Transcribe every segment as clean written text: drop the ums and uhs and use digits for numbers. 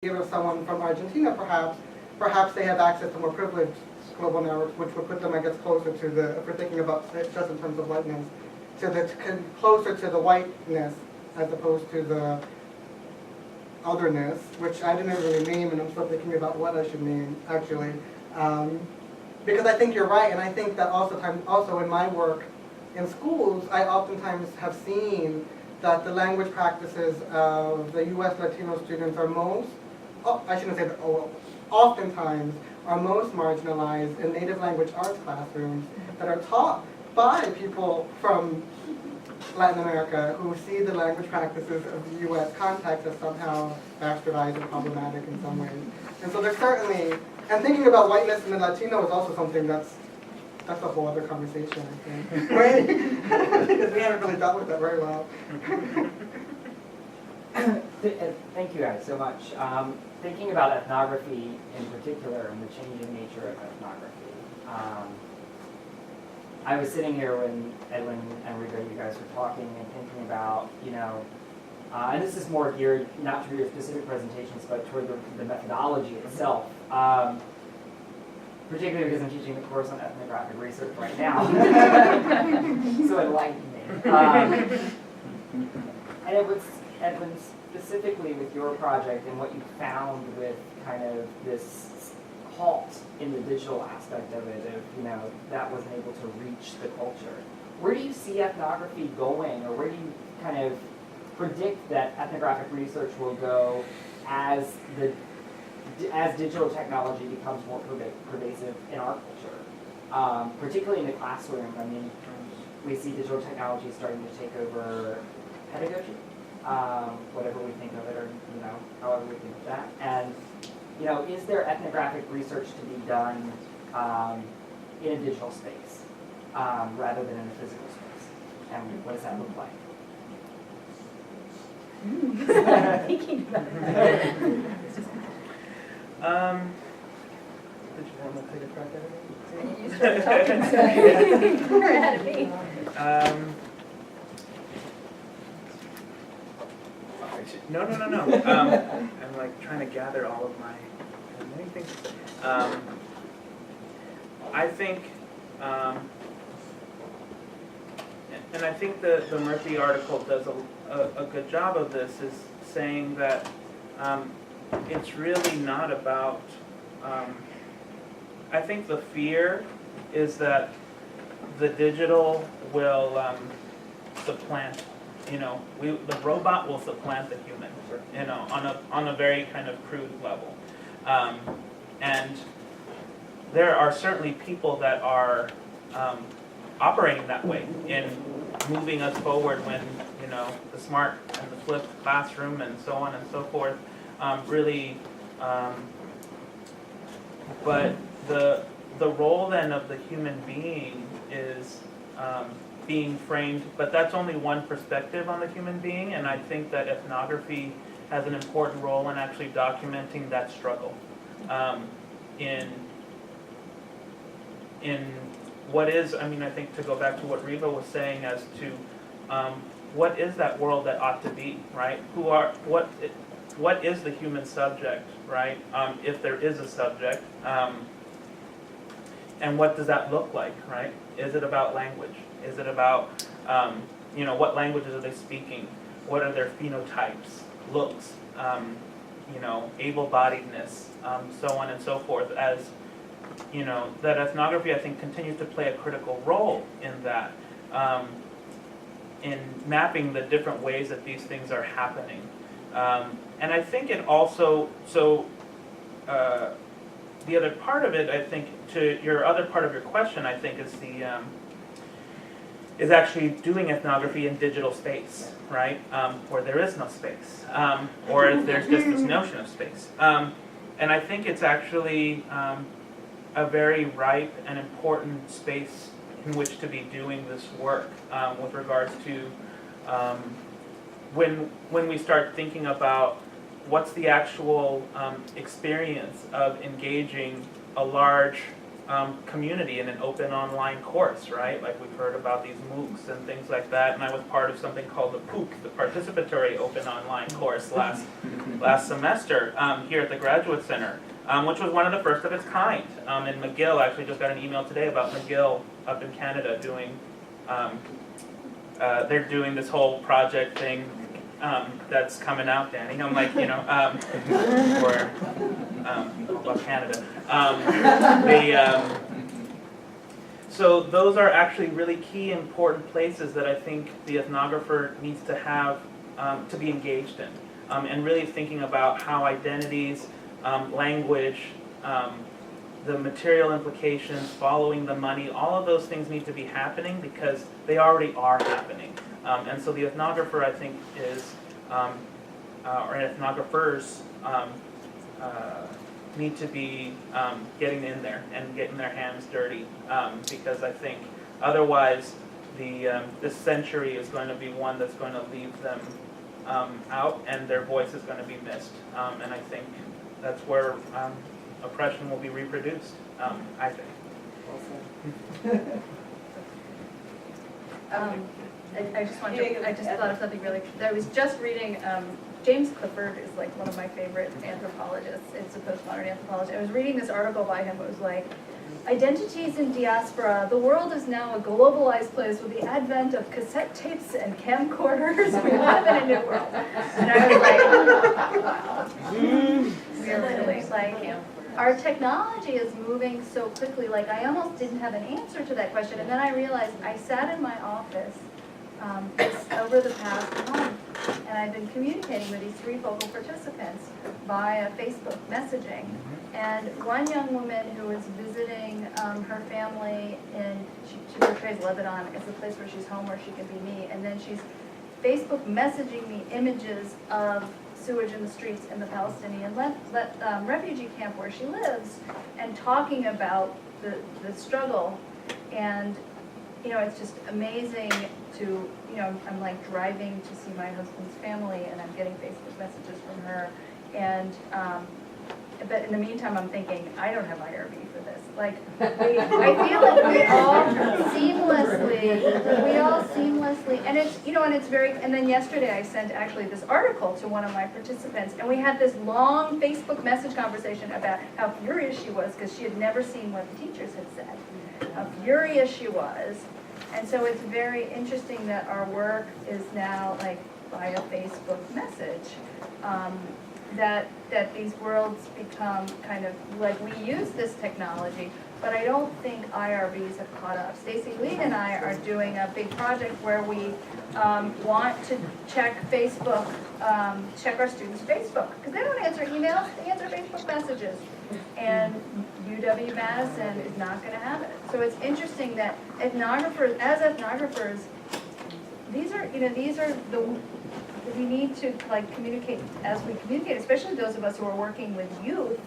of someone from Argentina, perhaps they have access to more privileged global networks, which would put them, I guess, closer to the, if we're thinking about it just in terms of whiteness, closer to the whiteness as opposed to the otherness, which I didn't really name, and I'm still thinking about what I should name, actually. Because I think you're right, and I think that also in my work in schools, I oftentimes have seen that the language practices of the U.S. Latino students are I shouldn't say that, oftentimes are most marginalized in native language arts classrooms that are taught by people from Latin America who see the language practices of the U.S. context as somehow bastardized or problematic in some ways. And so there's certainly, and thinking about whiteness in the Latino is also something that's a whole other conversation, I think. Right? Because we haven't really dealt with that very well. Thank you guys so much. Thinking about ethnography in particular and the changing nature of ethnography. I was sitting here when Edwin and Rita, you guys were talking and thinking about, and this is more geared not to your specific presentations, but toward the methodology itself. Particularly because I'm teaching the course on ethnographic research right now. So enlighten me. And it was, Edwin, specifically with your project and what you found with kind of this halt in the digital aspect of it, that wasn't able to reach the culture. Where do you see ethnography going, or where do you kind of predict that ethnographic research will go as digital technology becomes more pervasive in our culture, particularly in the classroom? I mean, we see digital technology starting to take over pedagogy, whatever we think of it, or however we think of that. And is there ethnographic research to be done in a digital space rather than in a physical space? And what does that look like? Thinking about Did you want to take a crack at it? You started talking, so you're ahead of me. No. I'm like trying to gather all of my many things. I think, and I think the Murphy article does a good job of this, is saying that it's really not about, I think the fear is that the digital will supplant, the robot will supplant the human, on a very kind of crude level. And there are certainly people that are operating that way in moving us forward when, the smart and the flipped classroom and so on and so forth really, but the role then of the human being is being framed, but that's only one perspective on the human being, and I think that ethnography has an important role in actually documenting that struggle in what is, I think to go back to what Riva was saying as to what is that world that ought to be, right? What is the human subject, right? If there is a subject, and what does that look like, right? Is it about language? Is it about, what languages are they speaking? What are their phenotypes, looks, able-bodiedness, so on and so forth, as, that ethnography, I think, continues to play a critical role in that, in mapping the different ways that these things are happening. And I think it also, the other part of it, I think, to your other part of your question, I think, is is actually doing ethnography in digital space, right? Where there is no space, or there's just this notion of space. And I think it's actually a very ripe and important space in which to be doing this work with regards to when we start thinking about what's the actual experience of engaging a large community in an open online course, right? Like we've heard about these MOOCs and things like that, and I was part of something called the POOC, the Participatory Open Online Course last semester here at the Graduate Center, which was one of the first of its kind. And McGill, I actually just got an email today about McGill up in Canada doing, they're doing this whole project thing that's coming out, Danny. I'm like, or about Canada. So those are actually really key, important places that I think the ethnographer needs to have to be engaged in, and really thinking about how identities, language, the material implications, following the money, all of those things need to be happening because they already are happening. And so the ethnographer, I think, is, or ethnographers, need to be getting in there and getting their hands dirty, because I think otherwise this century is going to be one that's going to leave them out, and their voice is going to be missed. And I think that's where oppression will be reproduced, I think. I just thought of something really, I was just reading, James Clifford is like one of my favorite anthropologists. It's a postmodern anthropologist. I was reading this article by him. It was like, identities in diaspora. The world is now a globalized place with the advent of cassette tapes and camcorders. We live in a new world. And I was like, wow. We are really like, our technology is moving so quickly. Like, I almost didn't have an answer to that question. And then I realized I sat in my office over the past month, and I've been communicating with these 3 focal participants via Facebook messaging. And one young woman who was visiting her family she portrays Lebanon as a place where she's home, where she can be me. And then she's Facebook messaging me images of sewage in the streets in the Palestinian refugee camp where she lives, and talking about the struggle. And it's just amazing to, I'm like driving to see my husband's family, and I'm getting Facebook messages from her. And, but in the meantime, I'm thinking, I don't have IRB for this. Like, I feel like we all seamlessly, and it's, and it's very, and then yesterday I sent actually this article to one of my participants, and we had this long Facebook message conversation about how furious she was because she had never seen what the teachers had said. How furious she was. And so it's very interesting that our work is now like via Facebook message, that these worlds become kind of like, we use this technology, but I don't think IRBs have caught up. Stacey Lee and I are doing a big project where we want to check Facebook, check our students' Facebook, because they don't answer emails, they answer Facebook messages. And UW-Madison is not going to have it. So it's interesting that ethnographers, these are the, we need to like communicate as we communicate, especially those of us who are working with youth,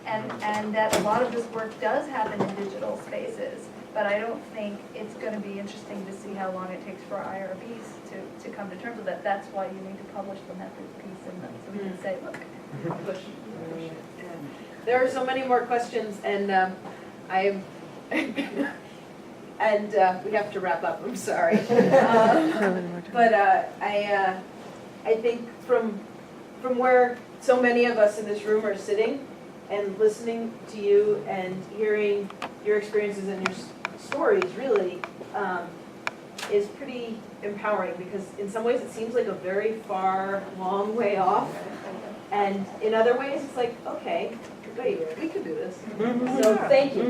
and that a lot of this work does happen in digital spaces. But I don't think it's going to be interesting to see how long it takes for IRBs to come to terms with that. That's why you need to publish the methods piece in them, so we can say, look. Push. There are so many more questions, and and we have to wrap up. I'm sorry, but I think from where so many of us in this room are sitting and listening to you and hearing your experiences and your stories, really is pretty empowering, because in some ways it seems like a very far, long way off, and in other ways it's like, okay, wait, we could do this. So thank you.